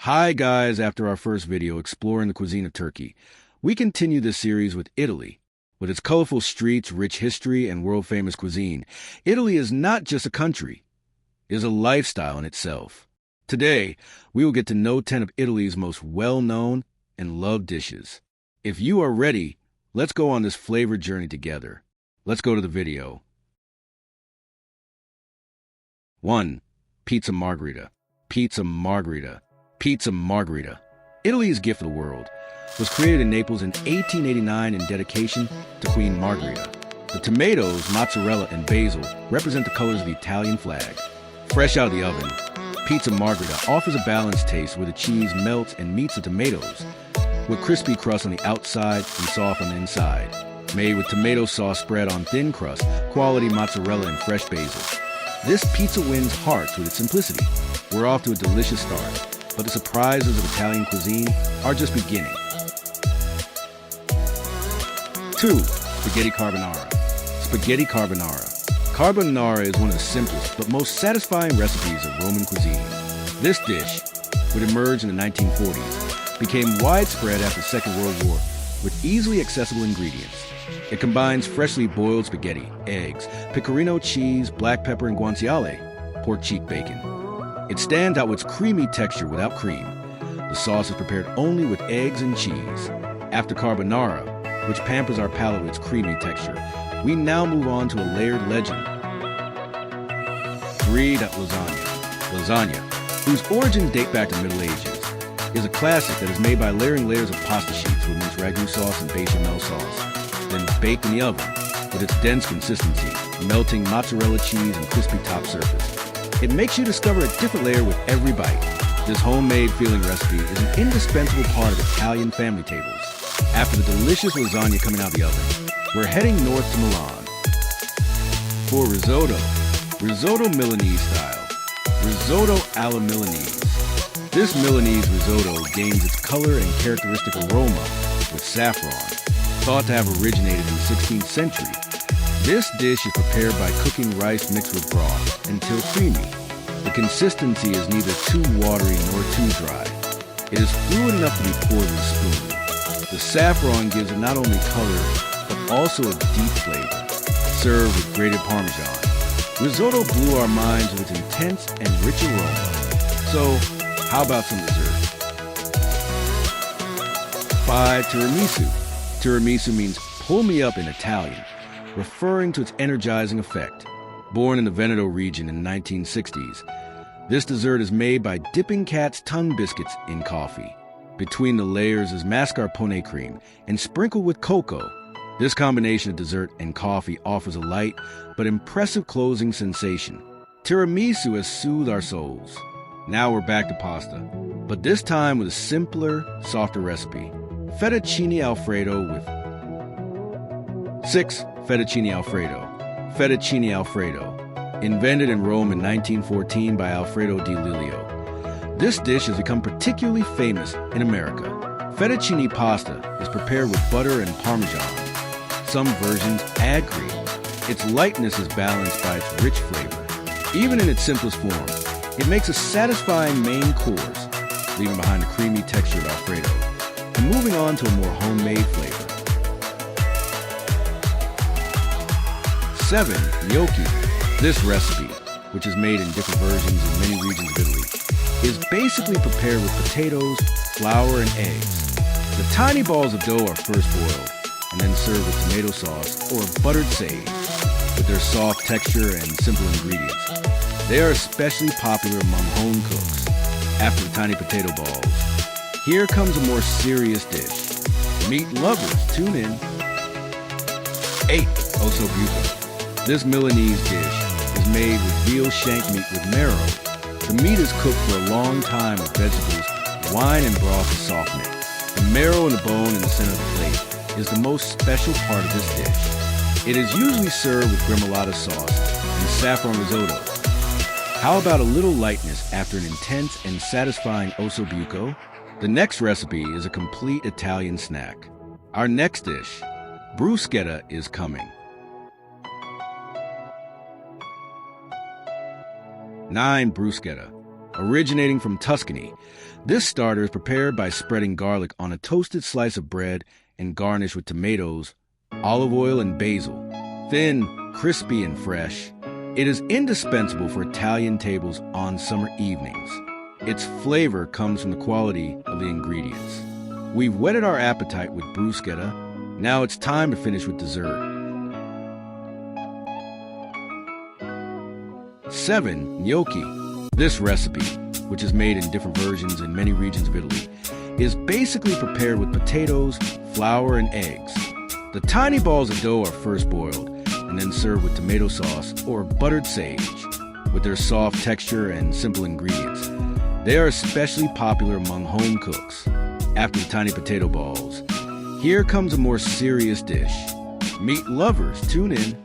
Hi guys, after our first video exploring the cuisine of Turkey, we continue this series with Italy. With its colorful streets, rich history, and world-famous cuisine, Italy is not just a country, it is a lifestyle in itself. Today, we will get to know 10 of Italy's most well-known and loved dishes. If you are ready, let's go on this flavor journey together. Let's go to the video. 1. Pizza Margherita. Pizza Margherita. Pizza Margherita. Italy's gift to the world was created in Naples in 1889 in dedication to Queen Margherita. The tomatoes, mozzarella, and basil represent the colors of the Italian flag. Fresh out of the oven, Pizza Margherita offers a balanced taste where the cheese melts and meets the tomatoes, with crispy crust on the outside and soft on the inside. Made with tomato sauce spread on thin crust, quality mozzarella, and fresh basil. This pizza wins hearts with its simplicity. We're off to a delicious start, but the surprises of Italian cuisine are just beginning. 2. Spaghetti Carbonara. Spaghetti Carbonara. Carbonara is one of the simplest but most satisfying recipes of Roman cuisine. This dish, which emerged in the 1940s, became widespread after the Second World War with easily accessible ingredients. It combines freshly boiled spaghetti, eggs, pecorino cheese, black pepper, and guanciale, pork cheek bacon. It stands out with its creamy texture without cream. The sauce is prepared only with eggs and cheese. After carbonara, which pampers our palate with its creamy texture, we now move on to a layered legend. 3. Lasagna. Lasagna, whose origins date back to Middle Ages, is a classic that is made by layering layers of pasta sheets with minced ragu sauce and bechamel sauce, then baked in the oven with its dense consistency, melting mozzarella cheese and crispy top surface. It makes you discover a different layer with every bite. This homemade feeling recipe is an indispensable part of Italian family tables. After the delicious lasagna coming out of the oven, we're heading north to Milan. For risotto, risotto Milanese style, risotto alla Milanese. This Milanese risotto gains its color and characteristic aroma with saffron, thought to have originated in the 16th century. This dish is prepared by cooking rice mixed with broth until creamy. The consistency is neither too watery nor too dry. It is fluid enough to be poured with a spoon. The saffron gives it not only color, but also a deep flavor, served with grated Parmesan. Risotto blew our minds with its intense and rich aroma. So, how about some dessert? 5. Tiramisu. Tiramisu means pull me up in Italian, referring to its energizing effect. Born in the Veneto region in the 1960s, this dessert is made by dipping cat's tongue biscuits in coffee. Between the layers is mascarpone cream and sprinkled with cocoa. This combination of dessert and coffee offers a light but impressive closing sensation. Tiramisu has soothed our souls. Now we're back to pasta, but this time with a simpler, softer recipe. Fettuccine Alfredo with 6. Fettuccine Alfredo. Fettuccine Alfredo. Invented in Rome in 1914 by Alfredo di Lilio. This dish has become particularly famous in America. Fettuccine pasta is prepared with butter and Parmesan. Some versions add cream. Its lightness is balanced by its rich flavor. Even in its simplest form, it makes a satisfying main course, leaving behind the creamy texture of Alfredo, and moving on to a more homemade flavor. 7. Gnocchi. This recipe, which is made in different versions in many regions of Italy, is basically prepared with potatoes, flour, and eggs. The tiny balls of dough are first boiled, and then served with tomato sauce or buttered sage. With their soft texture and simple ingredients, they are especially popular among home cooks. After the tiny potato balls, here comes a more serious dish. Meat lovers, tune in. 8. Ossobuco. This Milanese dish is made with veal shank meat with marrow. The meat is cooked for a long time with vegetables, wine, and broth to soften it. The marrow and the bone in the center of the plate is the most special part of this dish. It is usually served with gremolata sauce and saffron risotto. How about a little lightness after an intense and satisfying ossobuco? The next recipe is a complete Italian snack. Our next dish, bruschetta, is coming. 9. Bruschetta. Originating from Tuscany, this starter is prepared by spreading garlic on a toasted slice of bread and garnished with tomatoes, olive oil, and basil. Thin, crispy, and fresh, it is indispensable for Italian tables on summer evenings. Its flavor comes from the quality of the ingredients. We've whetted our appetite with bruschetta. Now it's time to finish with dessert. 7. Gnocchi. This recipe, which is made in different versions in many regions of Italy, is basically prepared with potatoes, flour, and eggs. The tiny balls of dough are first boiled and then served with tomato sauce or buttered sage. With their soft texture and simple ingredients, they are especially popular among home cooks. After the tiny potato balls, here comes a more serious dish. Meat lovers, tune in.